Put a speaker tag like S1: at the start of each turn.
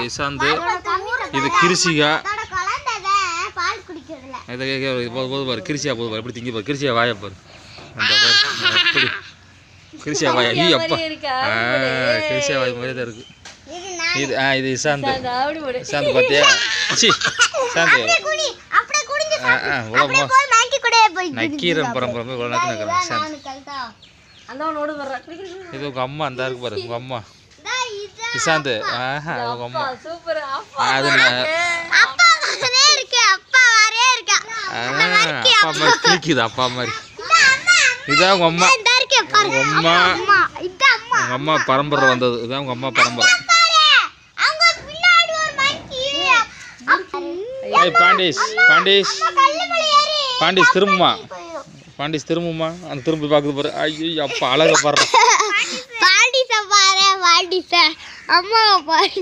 S1: இசாந்து, இது கிருஷிகா. இது போது பாரு, கிருஷியா போது பாரு, எப்படி திங்கி பாரு, கிருஷியா வாய பாரு, அந்த பாரு எப்படி கிருஷியா வாயா. ஐயோ அப்பா, கிருஷியா வாய் மாதிரியே தான் இருக்கு. இது இது இசாந்து. இசாந்து பார்த்தியா? சி இசாந்து உலகமா நக்கீரன் பரம்பரை இவ்வளோ நக்கு நக்கிறேன் இசாந்து. இது உங்க அம்மா அந்த இருக்கு பாரு, உங்க அம்மா இசாந்து. உங்க அம்மா அது அப்பா மாதிரி கிளிக்குது, அப்பா மாதிரி. இதான் உங்க அம்மா, உங்க அம்மா, உங்க அம்மா பரம்பரை வந்தது. இதான் உங்க அம்மா பரம்பரை. பாண்டிஸ் பாண்டிஸ் பாண்டிஸ் திரும்புமா, பாண்டிஸ் திரும்புமா, அந்த திரும்பி பார்க்குது பாரு. ஐயோ அப்பா அழகா பாடுற பாண்டிஸ பாரு, பாண்டிஸ அம்மாவை பாரு.